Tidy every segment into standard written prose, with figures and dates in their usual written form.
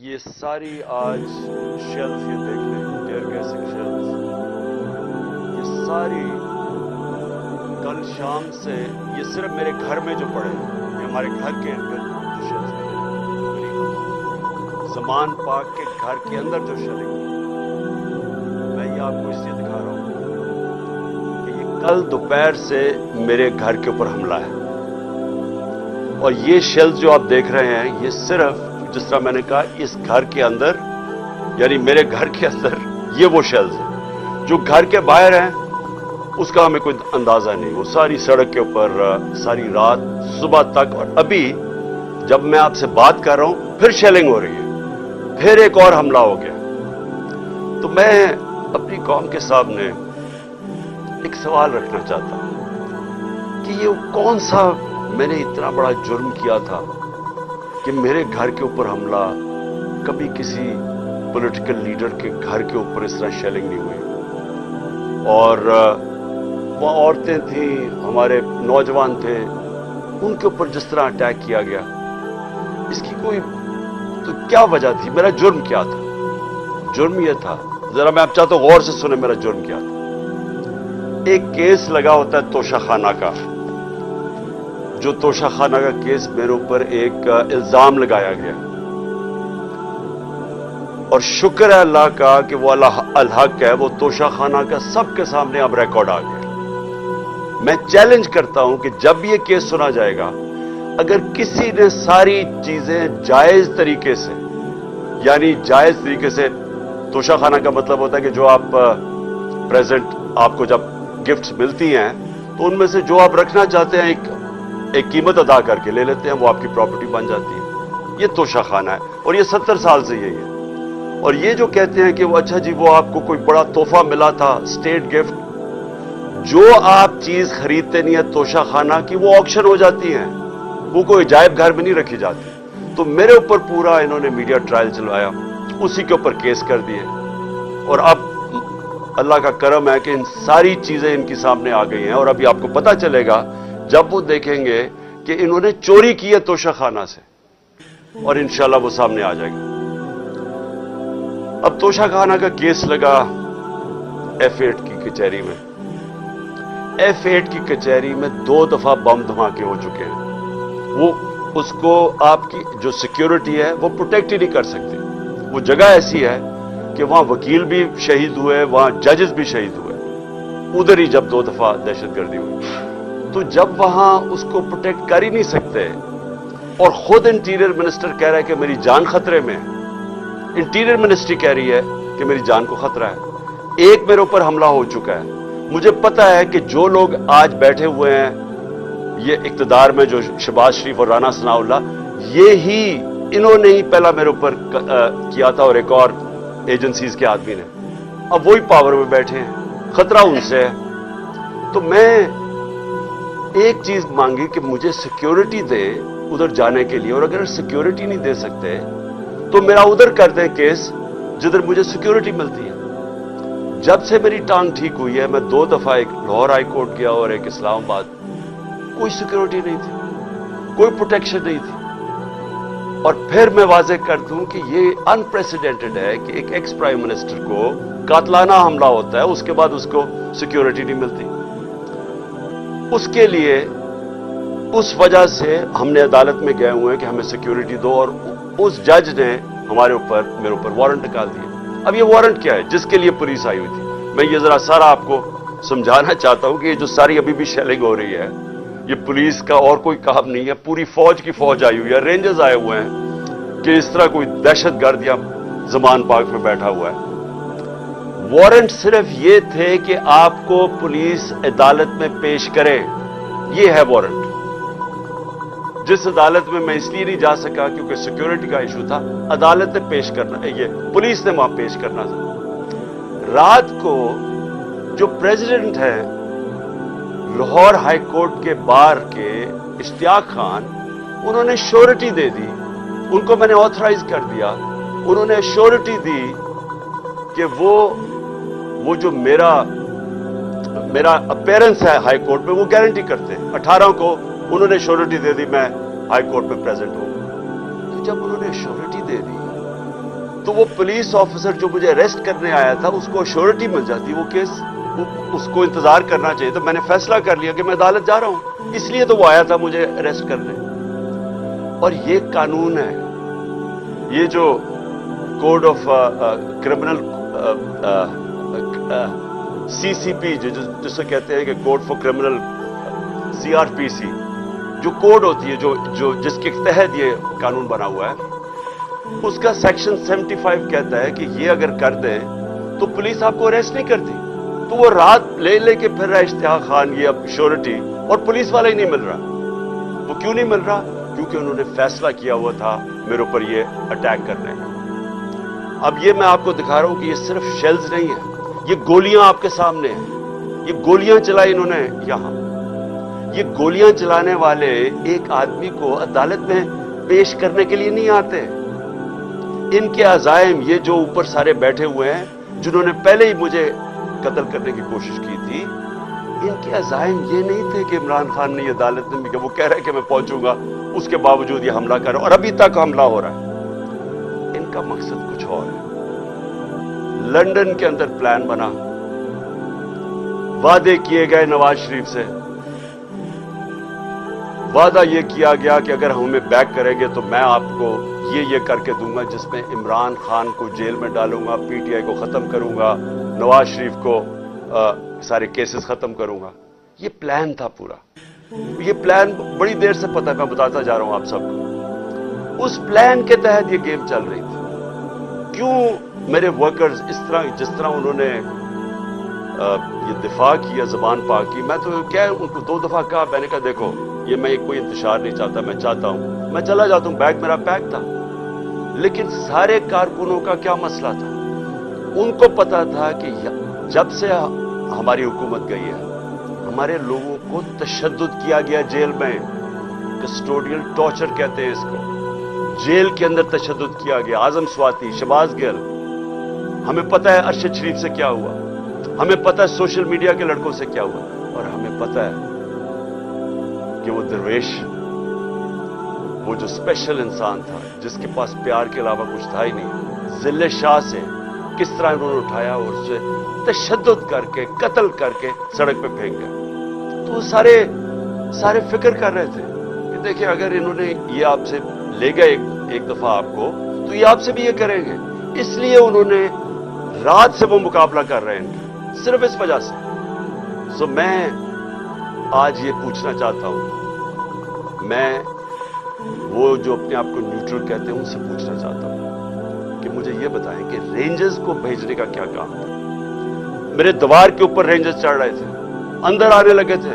یہ ساری آج شیلز یہ دیکھ لیں، ٹیئر گیسنگ شیلز، یہ ساری کل شام سے یہ صرف میرے گھر میں جو پڑے ہیں، یہ ہمارے گھر کے اندر جو شیلز زمان پاک کے گھر کے اندر جو شیلنگ، میں یہ آپ کو اس لیے دکھا رہا ہوں کہ یہ کل دوپہر سے میرے گھر کے اوپر حملہ ہے، اور یہ شیلز جو آپ دیکھ رہے ہیں یہ صرف جس طرح میں نے کہا اس گھر کے اندر، یعنی میرے گھر کے اندر یہ وہ شیلز ہیں جو گھر کے باہر ہیں اس کا ہمیں کوئی اندازہ نہیں. وہ ساری سڑک کے اوپر ساری رات صبح تک، اور ابھی جب میں آپ سے بات کر رہا ہوں پھر شیلنگ ہو رہی ہے، پھر ایک اور حملہ ہو گیا. تو میں اپنی قوم کے سامنے ایک سوال رکھنا چاہتا ہوں کہ یہ کون سا میں نے اتنا بڑا جرم کیا تھا کہ میرے گھر کے اوپر حملہ، کبھی کسی پولیٹیکل لیڈر کے گھر کے اوپر اس طرح شیلنگ نہیں ہوئی. اور وہ عورتیں تھیں، ہمارے نوجوان تھے، ان کے اوپر جس طرح اٹیک کیا گیا، اس کی کوئی تو کیا وجہ تھی؟ میرا جرم کیا تھا؟ جرم یہ تھا، ذرا میں آپ چاہتا ہوں غور سے سنیں میرا جرم کیا تھا. ایک کیس لگا ہوتا ہے توشہ خانہ کا، جو توشہ خانہ کا کیس میرے اوپر ایک الزام لگایا گیا، اور شکر ہے اللہ کا کہ وہ الحق ہے، وہ توشہ خانہ کا سب کے سامنے اب ریکارڈ آ گیا. میں چیلنج کرتا ہوں کہ جب یہ کیس سنا جائے گا، اگر کسی نے ساری چیزیں جائز طریقے سے، یعنی جائز طریقے سے، توشہ خانہ کا مطلب ہوتا ہے کہ جو آپ پریزنٹ آپ کو جب گفٹس ملتی ہیں تو ان میں سے جو آپ رکھنا چاہتے ہیں ایک قیمت ادا کر کے لے لیتے ہیں، وہ آپ کی پراپرٹی بن جاتی ہے. یہ توشہ خانہ ہے، اور یہ 70 سال سے یہی ہے. اور یہ جو کہتے ہیں کہ وہ اچھا جی وہ آپ کو کوئی بڑا تحفہ ملا تھا، اسٹیٹ گفٹ، جو آپ چیز خریدتے نہیں ہے توشہ خانہ کی، وہ آکشن ہو جاتی ہیں، وہ کوئی عجائب گھر میں نہیں رکھی جاتی. تو میرے اوپر پورا انہوں نے میڈیا ٹرائل چلوایا، اسی کے اوپر کیس کر دیے، اور اب اللہ کا کرم ہے کہ ان ساری چیزیں ان کی سامنے آ گئی ہیں. اور ابھی آپ کو پتہ چلے گا جب وہ دیکھیں گے کہ انہوں نے چوری کی ہے توشہ خانہ سے، اور انشاءاللہ وہ سامنے آ جائے گا. اب توشہ خانہ کا کیس لگا F8 کی کچہری میں. F8 کی کچہری میں 2 دفعہ بم دھماکے ہو چکے ہیں. وہ اس کو آپ کی جو سیکیورٹی ہے وہ پروٹیکٹ ہی نہیں کر سکتے. وہ جگہ ایسی ہے کہ وہاں وکیل بھی شہید ہوئے، وہاں ججز بھی شہید ہوئے، ادھر ہی جب 2 دفعہ دہشت گردی ہوئی. تو جب وہاں اس کو پروٹیکٹ کر ہی نہیں سکتے، اور خود انٹیریئر منسٹر کہہ رہا ہے کہ میری جان خطرے میں ہے، انٹیریئر منسٹری کہہ رہی ہے کہ میری جان کو خطرہ ہے. ایک میرے اوپر حملہ ہو چکا ہے. مجھے پتا ہے کہ جو لوگ آج بیٹھے ہوئے ہیں یہ اقتدار میں، جو شہباز شریف اور رانا ثناء اللہ، یہی انہوں نے ہی پہلا میرے اوپر کیا تھا، اور ایک اور ایجنسیز کے آدمی نے. اب وہی پاور میں بیٹھے ہیں، خطرہ ان سے ہے. تو میں ایک چیز مانگی کہ مجھے سیکیورٹی دے ادھر جانے کے لیے، اور اگر سیکیورٹی نہیں دے سکتے تو میرا ادھر کر دیں کیس جدھر مجھے سیکیورٹی ملتی ہے. جب سے میری ٹانگ ٹھیک ہوئی ہے، میں 2 دفعہ ایک لاہور ہائی کورٹ گیا اور ایک اسلام آباد، کوئی سیکیورٹی نہیں تھی، کوئی پروٹیکشن نہیں تھی. اور پھر میں واضح کر دوں کہ یہ انپریسیڈنٹڈ ہے کہ ایک ایکس پرائم منسٹر کو قاتلانہ حملہ ہوتا ہے، اس کے بعد اس کو سیکیورٹی نہیں ملتی. اس کے لیے اس وجہ سے ہم نے عدالت میں گئے ہوئے ہیں کہ ہمیں سیکیورٹی دو، اور اس جج نے میرے اوپر وارنٹ نکال دیا. اب یہ وارنٹ کیا ہے؟ جس کے لیے پولیس آئی ہوئی تھی. میں یہ ذرا سارا آپ کو سمجھانا چاہتا ہوں کہ یہ جو ساری ابھی بھی شیلنگ ہو رہی ہے، یہ پولیس کا اور کوئی کام نہیں ہے، پوری فوج کی فوج آئی ہوئی ہے، رینجرز آئے ہوئے ہیں کہ اس طرح کوئی دہشت گرد یا زمان پاک میں بیٹھا ہوا ہے. وارنٹ صرف یہ تھے کہ آپ کو پولیس عدالت میں پیش کرے، یہ ہے وارنٹ. جس عدالت میں اس لیے نہیں جا سکا کیونکہ سیکیورٹی کا ایشو تھا، عدالت نے پیش کرنا، یہ پولیس نے وہاں پیش کرنا تھا. رات کو جو پریزیڈنٹ ہے لاہور ہائی کورٹ کے بار کے اشتیاق خان، انہوں نے شورٹی دے دی، ان کو میں نے آتھرائز کر دیا، انہوں نے شورٹی دی کہ وہ جو میرا اپیرنس ہے ہائی کورٹ میں وہ گارنٹی کرتے ہیں. 18 کو انہوں نے شورٹی دے دی میں ہائی کورٹ میں پریزنٹ ہوں. تو جب انہوں نے شورٹی دے دی تو وہ پولیس آفیسر جو مجھے اریسٹ کرنے آیا تھا اس کو شیورٹی مل جاتی، وہ کیس اس کو انتظار کرنا چاہیے، تو میں نے فیصلہ کر لیا کہ میں عدالت جا رہا ہوں، اس لیے تو وہ آیا تھا مجھے اریسٹ کرنے۔ اور یہ قانون ہے، یہ جو کوڈ آف کرمنل CCP جسے کہتے ہیں کہ کوڈ فار کرمنل CRPC جو کوڈ ہوتی ہے جو جس کے تحت یہ قانون بنا ہوا ہے، اس کا سیکشن 75 کہتا ہے کہ یہ اگر کر دیں تو پولیس آپ کو اریسٹ نہیں کرتی، تو وہ رات لے کے پھر رہا اشتیاق خان یہ اب شیورٹی، اور پولیس والا ہی نہیں مل رہا۔ وہ کیوں نہیں مل رہا؟ کیونکہ انہوں نے فیصلہ کیا ہوا تھا میرے اوپر یہ اٹیک کرنے کا۔ اب یہ میں آپ کو دکھا رہا ہوں کہ یہ صرف شیلز نہیں ہیں، یہ گولیاں آپ کے سامنے ہیں، یہ گولیاں چلائی انہوں نے یہاں۔ یہ گولیاں چلانے والے ایک آدمی کو عدالت میں پیش کرنے کے لیے نہیں آتے۔ ان کے عزائم، یہ جو اوپر سارے بیٹھے ہوئے ہیں جنہوں نے پہلے ہی مجھے قتل کرنے کی کوشش کی تھی، ان کے عزائم یہ نہیں تھے کہ عمران خان نے یہ عدالت میں کہ وہ کہہ رہے کہ میں پہنچوں گا، اس کے باوجود یہ حملہ کر رہا اور ابھی تک حملہ ہو رہا ہے۔ ان کا مقصد کچھ اور ہے۔ لندن کے اندر پلان بنا، وعدے کیے گئے نواز شریف سے، وعدہ یہ کیا گیا کہ اگر ہمیں بیک کریں گے تو میں آپ کو یہ کر کے دوں گا، جس میں عمران خان کو جیل میں ڈالوں گا، PTI کو ختم کروں گا، نواز شریف کو سارے کیسز ختم کروں گا۔ یہ پلان تھا پورا، یہ پلان بڑی دیر سے پتہ ہے، میں بتاتا جا رہا ہوں آپ سب کو۔ اس پلان کے تحت یہ گیم چل رہی تھی۔ کیوں میرے ورکرز جس طرح انہوں نے یہ دفاع کیا، زبان پاک کی، میں تو کیا ان کو 2 دفعہ کہا، میں نے کہا دیکھو یہ میں کوئی انتشار نہیں چاہتا، میں چاہتا ہوں میں چلا جاتا ہوں، بیگ میرا پیک تھا۔ لیکن سارے کارکنوں کا کیا مسئلہ تھا؟ ان کو پتا تھا کہ جب سے ہماری حکومت گئی ہے، ہمارے لوگوں کو تشدد کیا گیا جیل میں، کسٹوڈیل ٹارچر کہتے ہیں اس کو، جیل کے اندر تشدد کیا گیا۔ اعظم سواتی، شہباز گل، ہمیں پتہ ہے ارشد شریف سے کیا ہوا، ہمیں پتہ ہے سوشل میڈیا کے لڑکوں سے کیا ہوا، اور ہمیں پتہ ہے کہ وہ درویش، وہ جو اسپیشل انسان تھا جس کے پاس پیار کے علاوہ کچھ تھا ہی نہیں، ذل شاہ سے کس طرح انہوں نے اٹھایا اور اسے تشدد کر کے قتل کر کے سڑک پہ پھینک گیا۔ تو وہ سارے فکر کر رہے تھے کہ دیکھیں اگر انہوں نے یہ آپ سے لے گئے ایک دفعہ آپ کو، تو یہ آپ سے بھی یہ کریں گے، اس لیے انہوں نے رات سے وہ مقابلہ کر رہے ہیں، صرف اس وجہ سے۔ سو میں آج یہ پوچھنا چاہتا ہوں، میں وہ جو اپنے آپ کو نیوٹرل کہتے ہیں ان سے پوچھنا چاہتا ہوں کہ مجھے یہ بتائیں کہ رینجرز کو بھیجنے کا کیا کام تھا؟ میرے دیوار کے اوپر رینجرز چڑھ رہے تھے، اندر آنے لگے تھے۔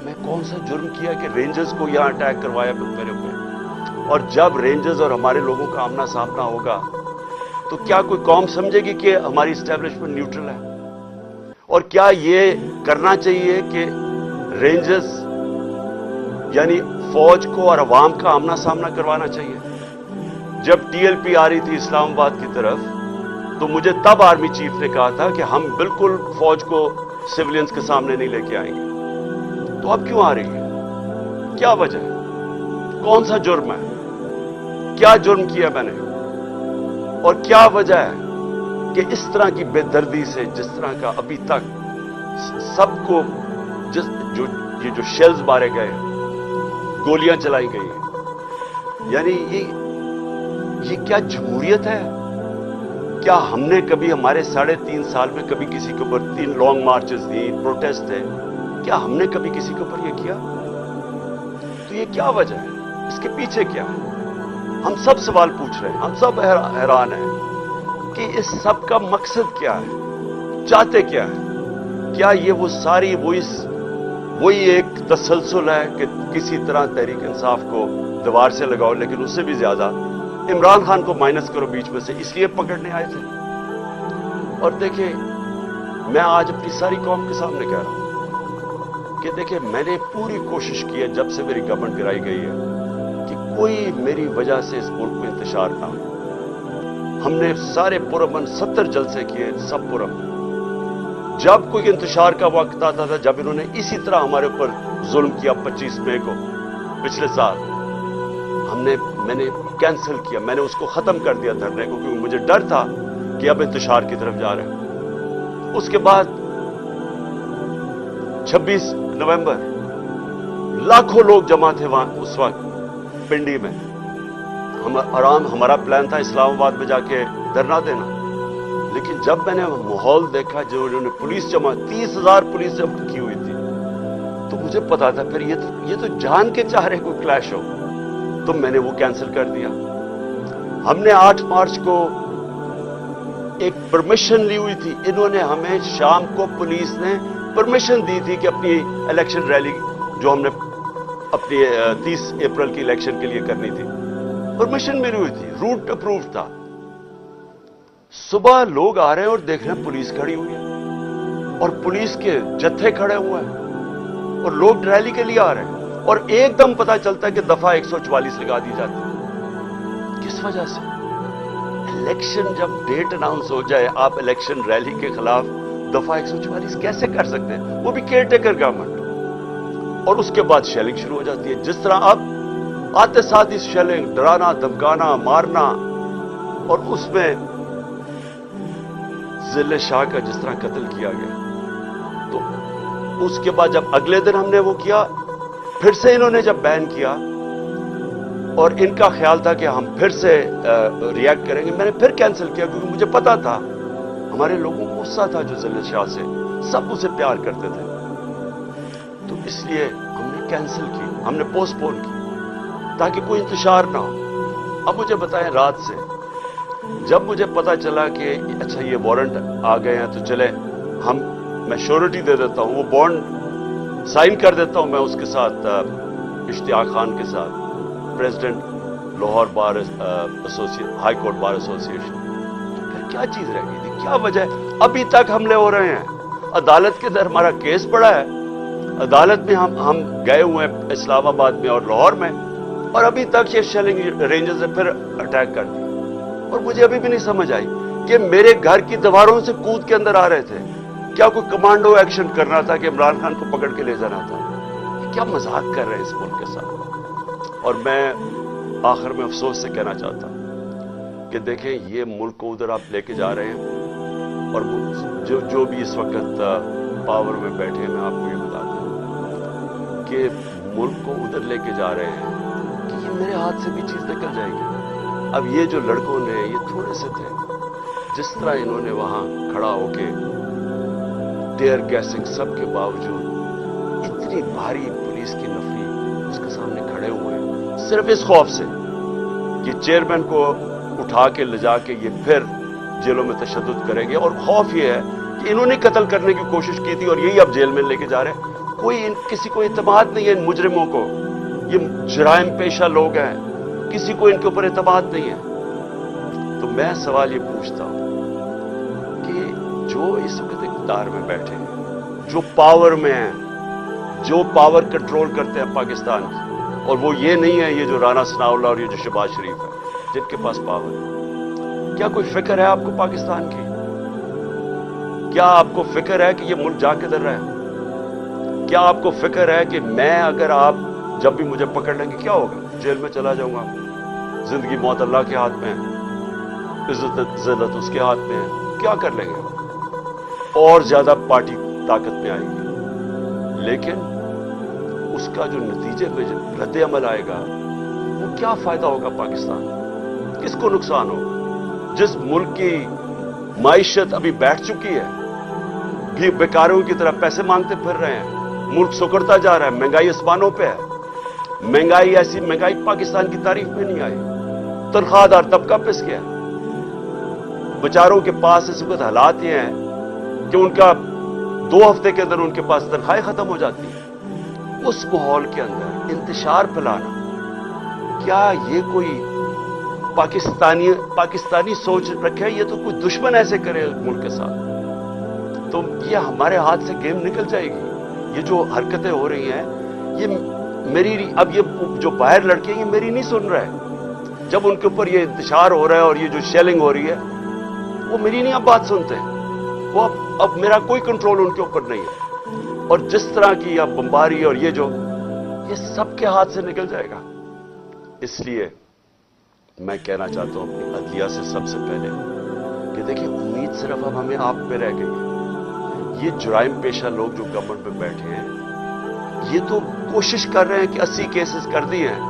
میں کون سا جرم کیا کہ رینجرز کو یہاں اٹیک کروایا میرے اوپر؟ اور جب رینجرز اور ہمارے لوگوں کا آمنا سامنا ہوگا تو کیا کوئی قوم سمجھے گی کہ ہماری اسٹیبلشمنٹ نیوٹرل ہے؟ اور کیا یہ کرنا چاہیے کہ رینجرز یعنی فوج کو اور عوام کا آمنا سامنا کروانا چاہیے؟ جب TLP آ رہی تھی اسلام آباد کی طرف تو مجھے تب آرمی چیف نے کہا تھا کہ ہم بالکل فوج کو سیولینز کے سامنے نہیں لے کے آئیں گے۔ تو اب کیوں آ رہی ہے؟ کیا وجہ ہے؟ کون سا جرم ہے؟ کیا جرم کیا میں نے؟ اور کیا وجہ ہے کہ اس طرح کی بے دردی سے، جس طرح کا ابھی تک سب کو یہ جو شیلز مارے گئے، گولیاں چلائی گئی ہیں، یعنی یہ کیا جمہوریت ہے؟ کیا ہم نے کبھی ہمارے 3.5 سال میں کبھی کسی کے اوپر 3 لانگ مارچز دی، پروٹیسٹ تھے، کیا ہم نے کبھی کسی کے اوپر یہ کیا؟ تو یہ کیا وجہ ہے؟ اس کے پیچھے کیا ہے؟ ہم سب سوال پوچھ رہے ہیں، ہم سب حیران ہیں کہ اس سب کا مقصد کیا ہے؟ چاہتے کیا ہے؟ کیا یہ وہ ساری وہی ایک تسلسل ہے کہ کسی طرح تحریک انصاف کو دیوار سے لگاؤ، لیکن اس سے بھی زیادہ عمران خان کو مائنس کرو بیچ میں سے، اس لیے پکڑنے آئے تھے؟ اور دیکھیں، میں آج اپنی ساری قوم کے سامنے کہہ رہا ہوں کہ دیکھیں، میں نے پوری کوشش کی ہے جب سے میری گورنمنٹ گرائی گئی ہے کہ کوئی میری وجہ سے اس ملک میں انتشار نہ ہو۔ ہم نے سارے پرامن 70 جلسے کیے، سب پرامن۔ جب کوئی انتشار کا وقت آتا تھا، جب انہوں نے اسی طرح ہمارے اوپر ظلم کیا 25 مئی کو پچھلے سال، میں نے کینسل کیا, میں نے اس کو ختم کر دیا دھرنے کو, کیونکہ مجھے ڈر تھا کہ اب انتشار کی طرف جا رہے ہیں. اس کے بعد 26 نومبر لاکھوں لوگ جمع تھے وہاں اس وقت پنڈی میں. ہمارا پلان تھا اسلام آباد میں جا کے دھرنا دینا, لیکن جب میں نے ماحول دیکھا جو انہوں نے پولیس جمع 30,000 پولیس جمع کی ہوئی تھی, تو مجھے پتا تھا پھر یہ تو جان کے چاہ رہے کوئی کلیش ہو, تو میں نے وہ کینسل کر دیا. ہم نے 8 مارچ کو ایک پرمیشن لی ہوئی تھی, انہوں نے ہمیں شام کو پولیس نے پرمیشن دی تھی کہ اپنی الیکشن ریلی جو ہم نے اپنی 30 اپریل کی الیکشن کے لیے کرنی تھی, پرمیشن ملی ہوئی تھی, روٹ اپروو تھا. صبح لوگ آ رہے ہیں اور دیکھ رہے ہیں پولیس کھڑی ہوئی ہے اور پولیس کے جتھے کھڑے ہوئے ہیں اور لوگ ریلی کے لیے آ رہے ہیں, اور ایک دم پتا چلتا ہے کہ دفعہ 144 لگا دی جاتی ہے. کس وجہ سے؟ الیکشن جب ڈیٹ اناؤنس ہو جائے, آپ الیکشن ریلی کے خلاف دفعہ 144 کیسے کر سکتے ہیں, وہ بھی کیئر ٹیکر گورنمنٹ. اور اس کے بعد شیلنگ شروع ہو جاتی ہے, جس طرح اب آتے ساتھ ہی شیلنگ, ڈرانا دھمکانا مارنا. اور اس میں ضلع شاہ کا جس طرح قتل کیا گیا, تو اس کے بعد جب اگلے دن ہم نے وہ کیا, پھر سے انہوں نے جب بین کیا اور ان کا خیال تھا کہ ہم پھر سے ریئیکٹ کریں گے, میں نے پھر کینسل کیا, کیونکہ مجھے پتا تھا ہمارے لوگوں کو غصہ تھا جو ضلع شاہ سے, سب اسے پیار کرتے تھے. تو اس لیے ہم نے کینسل کی, ہم نے پوسٹ پون کی تاکہ کوئی انتشار نہ ہو. اب مجھے بتائیں, رات سے جب مجھے پتا چلا کہ اچھا یہ وارنٹ آ گئے ہیں تو چلے میں شیورٹی دے دیتا ہوں, وہ بانڈ سائن کر دیتا ہوں میں اس کے ساتھ, اشتیاق خان کے ساتھ, پریزیڈنٹ لاہور بار ہائی کورٹ بار ایسوسیشن. پھر کیا چیز رہ گئی تھی, کیا وجہ ہے؟ ابھی تک حملے ہو رہے ہیں, عدالت کے اندر ہمارا کیس پڑا ہے, عدالت میں ہم گئے ہوئے ہیں اسلام آباد میں اور لاہور میں, اور ابھی تک یہ شیلنگ رینجز نے پھر اٹیک کر دی. اور مجھے ابھی بھی نہیں سمجھ آئی کہ میرے گھر کی دیواروں سے کود کے اندر آ رہے تھے. کیا کوئی کمانڈو ایکشن کرنا تھا کہ عمران خان کو پکڑ کے لے جانا تھا؟ کیا مذاق کر رہے ہیں اس ملک کے ساتھ. اور میں آخر میں افسوس سے کہنا چاہتا ہوں کہ دیکھیں, یہ ملک کو ادھر آپ لے کے جا رہے ہیں, اور جو بھی اس وقت پاور میں بیٹھے ہیں, میں آپ کو یہ بتا دوں کہ ملک کو ادھر لے کے جا رہے ہیں کہ یہ میرے ہاتھ سے بھی چیز نکل جائے گی. اب یہ جو لڑکوں نے, یہ تھوڑے سے تھے, جس طرح انہوں نے وہاں کھڑا ہو کے ٹیئر گیسنگ سب کے باوجود اتنی بھاری پولیس کی نفری اس کے سامنے کھڑے ہوئے ہیں, صرف اس خوف سے کہ چیئرمین کو اٹھا کے لے جا کے یہ پھر جیلوں میں تشدد کریں گے. اور خوف یہ ہے کہ انہوں نے قتل کرنے کی کوشش کی تھی اور یہی اب جیل میں لے کے جا رہے ہیں. کسی کو اعتماد نہیں ہے ان مجرموں کو, یہ جرائم پیشہ لوگ ہیں, کسی کو ان کے اوپر اعتماد نہیں ہے. تو میں سوال یہ پوچھتا ہوں کہ جو اس وقت اقتدار میں بیٹھے ہیں, جو پاور میں ہیں, جو پاور کنٹرول کرتے ہیں پاکستان کی, اور وہ یہ نہیں ہے یہ جو رانا ثناء اللہ اور یہ جو شہباز شریف ہے جن کے پاس پاور ہے, کیا کوئی فکر ہے آپ کو پاکستان کی؟ کیا آپ کو فکر ہے کہ یہ ملک جا کدھر رہا ہے؟ کیا آپ کو فکر ہے کہ میں اگر آپ جب بھی مجھے پکڑ لیں گے کیا ہوگا؟ جیل میں چلا جاؤں گا. زندگی موت اللہ کے ہاتھ میں ہے, عزت ذلت اس کے ہاتھ میں ہے, کیا کر لیں گے؟ اور زیادہ پارٹی طاقت میں آئے گی, لیکن اس کا جو نتیجے میں رد عمل آئے گا وہ کیا فائدہ ہوگا پاکستان؟ کس کو نقصان ہوگا؟ جس ملک کی معیشت ابھی بیٹھ چکی ہے, بھی بیکاروں کی طرح پیسے مانگتے پھر رہے ہیں, ملک سکڑتا جا رہا ہے, مہنگائی آسمانوں پہ ہے, مہنگائی ایسی مہنگائی پاکستان کی تاریخ میں نہیں آئی, تنخواہ دار طبقہ پس گیا. بیچاروں کے پاس اس وقت حالات یہ ہیں کہ ان کا 2 ہفتے کے اندر ان کے پاس تنخواہیں ختم ہو جاتی ہیں. اس ماحول کے اندر انتشار پھیلانا, کیا یہ کوئی پاکستانی سوچ رکھے؟ یہ تو کوئی دشمن ایسے کرے ملک کے ساتھ, تو یہ ہمارے ہاتھ سے گیم نکل جائے گی. یہ جو حرکتیں ہو رہی ہیں یہ میری, اب یہ جو باہر لڑکے ہیں یہ میری نہیں سن رہے, جب ان کے اوپر یہ انتشار ہو رہا ہے اور یہ جو شیلنگ ہو رہی ہے وہ میری نہیں اب بات سنتے, وہ اب میرا کوئی کنٹرول ان کے اوپر نہیں ہے. اور جس طرح کی اب بمباری اور یہ سب کے ہاتھ سے نکل جائے گا. اس لیے میں کہنا چاہتا ہوں اپنی عدلیہ سے سب سے پہلے کہ دیکھیں امید صرف اب ہمیں آپ پہ رہ گئی ہے. یہ جرائم پیشہ لوگ جو گورنمنٹ میں بیٹھے ہیں یہ تو کوشش کر رہے ہیں کہ 80 کیسز کر دیے ہیں,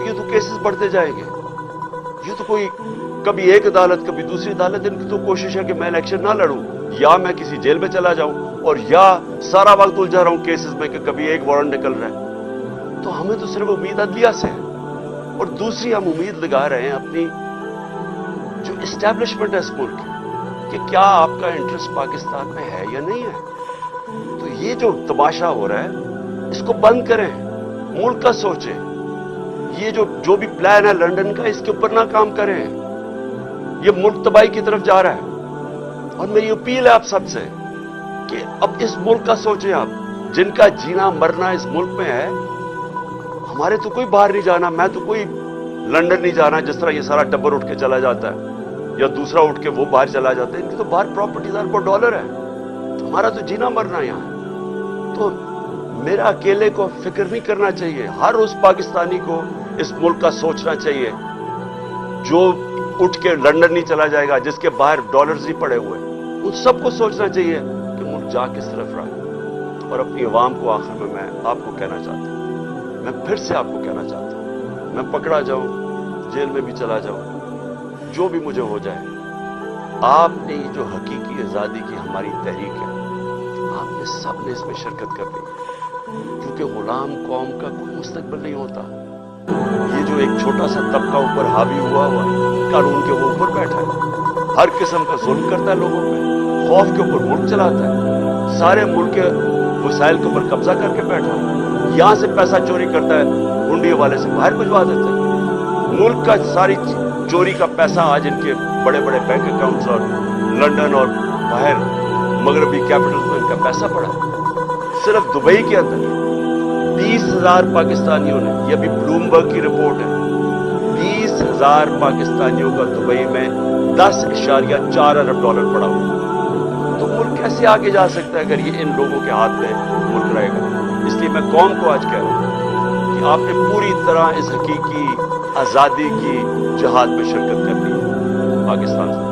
یہ تو کیسز بڑھتے جائیں گے. یہ تو کوئی کبھی ایک عدالت کبھی دوسری عدالت, ان کی تو کوشش ہے کہ میں الیکشن نہ لڑوں یا میں کسی جیل میں چلا جاؤں اور یا سارا وقت الجھا رہا ہوں کیسز میں کہ کبھی ایک وارنٹ نکل رہا ہے. تو ہمیں تو صرف امید عدلیہ سے ہے, اور دوسری ہم امید لگا رہے ہیں اپنی جو اسٹیبلشمنٹ ہے اس ملک کی کہ کیا آپ کا انٹرسٹ پاکستان میں ہے یا نہیں ہے. تو یہ جو تماشا ہو رہا ہے اس کو بند کریں, ملک کا سوچیں. یہ جو بھی پلان ہے لندن کا اس کے اوپر نہ کام کریں, یہ ملک تباہی کی طرف جا رہا ہے. اور میری اپیل ہے آپ سب سے کہ اب اس ملک کا سوچیں. آپ جن کا جینا مرنا اس ملک میں ہے, ہمارے تو کوئی باہر نہیں جانا, میں تو کوئی لندن نہیں جانا جس طرح یہ سارا ٹبر اٹھ کے چلا جاتا ہے یا دوسرا اٹھ کے وہ باہر چلا جاتا ہے. ان کی تو باہر پراپرٹیز اربوں ڈالر ہے, ہمارا تو جینا مرنا یہاں. تو میرا اکیلے کو فکر نہیں کرنا چاہیے, ہر اس پاکستانی کو اس ملک کا سوچنا چاہیے جو اٹھ کے لندن نہیں چلا جائے گا, جس کے باہر ڈالرز ہی پڑے ہوئے. ان سب کو سوچنا چاہیے کہ ملک جا کس طرف رہا ہے. اور اپنی عوام کو آخر میں آپ کو کہنا چاہتا ہوں, میں پھر سے آپ کو کہنا چاہتا ہوں, میں پکڑا جاؤں, جیل میں بھی چلا جاؤں, جو بھی مجھے ہو جائے, آپ نے یہ جو حقیقی آزادی کی ہماری تحریک ہے, آپ نے سب نے اس میں شرکت کر لی. کیونکہ غلام قوم کا کوئی مستقبل نہیں ہوتا. یہ جو ایک چھوٹا سا طبقہ اوپر حاوی ہوا ہے, قانون کے وہ اوپر بیٹھا ہے, ہر قسم کا ظلم کرتا ہے لوگوں پہ, خوف کے اوپر ملک چلاتا ہے, سارے ملک کے وسائل کے اوپر قبضہ کر کے بیٹھا ہے, یہاں سے پیسہ چوری کرتا ہے, ہنڈی والے سے باہر بھجوا دیتا ہے. ملک کا ساری چوری کا پیسہ آج ان کے بڑے بڑے بینک اکاؤنٹس اور لندن اور باہر مغربی کیپٹلز میں ان کا پیسہ پڑا. صرف دبئی کے اندر 20,000 پاکستانیوں نے, یہ ابھی بلومبرگ کی رپورٹ ہے, 20,000 پاکستانیوں کا دبئی میں $10.4 ارب پڑا ہوا. تو ملک کیسے آگے جا سکتا ہے اگر یہ ان لوگوں کے ہاتھ میں ملک رہے گا. اس لیے میں قوم کو آج کہہ رہا ہوں کہ آپ نے پوری طرح اس حقیقی آزادی کی جہاد میں شرکت کرنی ہے پاکستان سے.